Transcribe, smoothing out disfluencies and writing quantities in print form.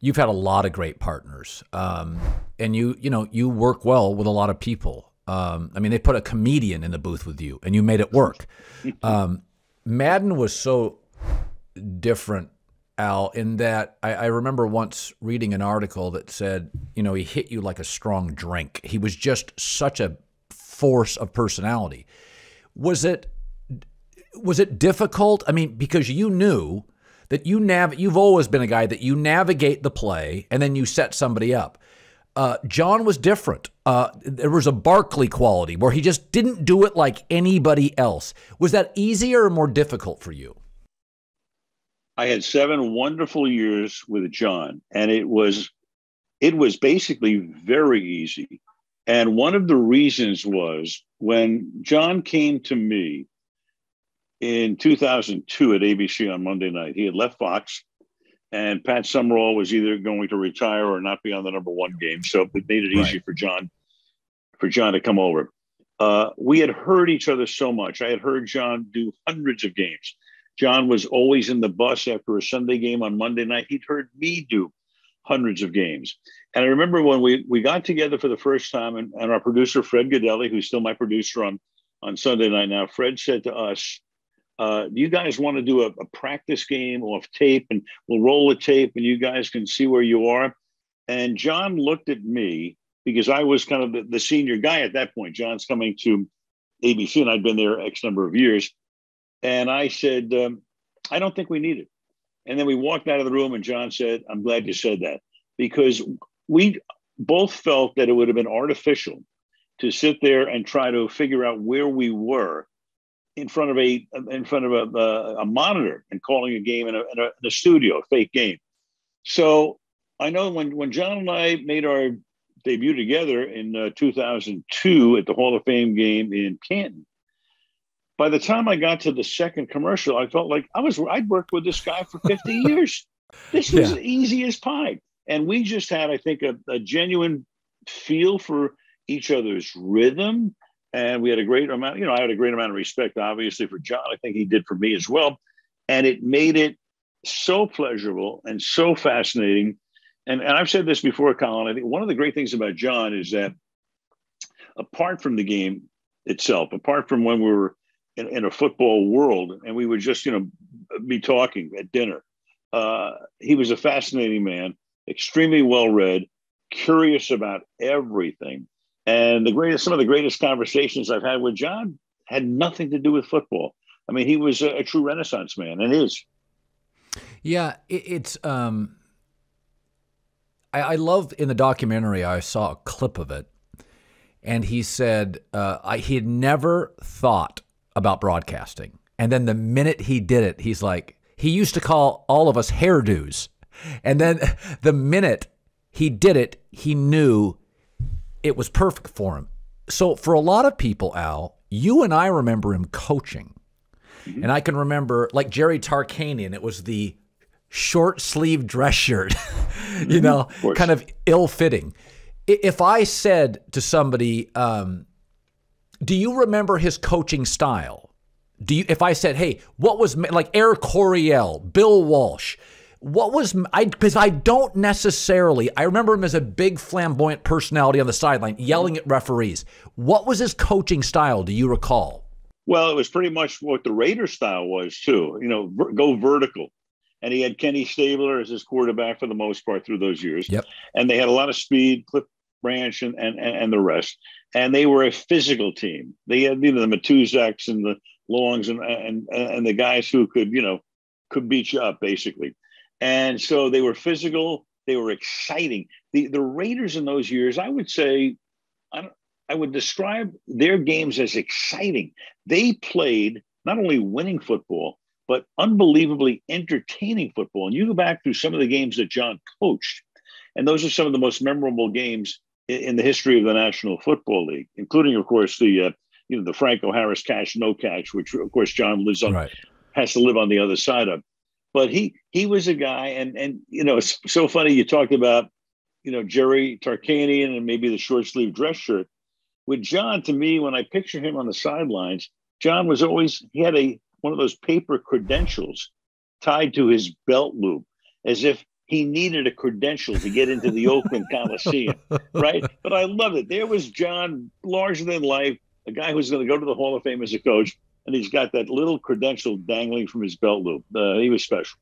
you've had a lot of great partners, and you work well with a lot of people. I mean, they put a comedian in the booth with you, and you made it work. Madden was so different, Al, in that I remember once reading an article that said, he hit you like a strong drink. He was just such a force of personality. Was it difficult? I mean, because you knew that you've always been a guy that you navigate the play and then you set somebody up. John was different. There was a Barkley quality where he just didn't do it like anybody else. Was that easier or more difficult for you? I had 7 wonderful years with John, and it was basically very easy. And one of the reasons was when John came to me in 2002 at ABC on Monday night. He had left Fox, and Pat Summerall was either going to retire or not be on the number 1 game. So it made it easy for John to come over. We had heard each other so much. I had heard John do hundreds of games. John was always in the bus after a Sunday game on Monday night. He'd heard me do hundreds of games. And I remember when we got together for the first time, and our producer, Fred Godelli, who's still my producer on Sunday night now, Fred said to us, do you guys want to do a practice game off tape, and we'll roll the tape and you guys can see where you are? And John looked at me because I was kind of the senior guy at that point. John's coming to ABC and I'd been there X number of years. And I said, I don't think we need it. And then we walked out of the room and John said, I'm glad you said that, because we both felt that it would have been artificial to sit there and try to figure out where we were in front of a monitor and calling a game in a studio, a fake game. So I know when John and I made our debut together in 2002 at the Hall of Fame game in Canton, by the time I got to the second commercial, I felt like I'd worked with this guy for 50 years. This was easy as pie. And we just had, I think, a genuine feel for each other's rhythm. And we had a great amount, I had a great amount of respect, obviously, for John. I think he did for me as well. And it made it so pleasurable and so fascinating. And I've said this before, Colin, I think one of the great things about John is that apart from the game itself, apart from when we were in a football world and we would just, be talking at dinner, he was a fascinating man, extremely well-read, curious about everything. And some of the greatest conversations I've had with John had nothing to do with football. I mean, he was a true Renaissance man, and is. Yeah, I love in the documentary, I saw a clip of it, and he said he had never thought about broadcasting. And then the minute he did it, he's like, he used to call all of us hairdos. And then the minute he did it, he knew it was perfect for him. So for a lot of people, Al, you and I remember him coaching. Mm-hmm. And I can remember, like Jerry Tarkanian, it was the short sleeve dress shirt, kind of ill-fitting. If I said to somebody, do you remember his coaching style? If I said, hey, what was like Air Coryell, Bill Walsh, because I don't necessarily, I remember him as a big flamboyant personality on the sideline yelling at referees. What was his coaching style? Do you recall? Well, it was pretty much what the Raiders style was too, go vertical. And he had Kenny Stabler as his quarterback for the most part through those years. Yep. And they had a lot of speed, Cliff Branch and the rest. And they were a physical team. They had, the Matuzaks and the Longs and the guys who could beat you up basically. And so they were physical. They were exciting. The Raiders in those years, I would say, I would describe their games as exciting. They played not only winning football, but unbelievably entertaining football. And you go back through some of the games that John coached, and those are some of the most memorable games in the history of the National Football League, including, of course, the Franco Harris catch, no catch, which, of course, John lives on, has to live on the other side of. But he was a guy, and it's so funny you talked about, Jerry Tarkanian and maybe the short sleeve dress shirt. With John, to me, when I picture him on the sidelines, John was always, he had one of those paper credentials tied to his belt loop, as if he needed a credential to get into the Oakland Coliseum, right? But I loved it. There was John, larger than life, a guy who's going to go to the Hall of Fame as a coach, and he's got that little credential dangling from his belt loop. He was special.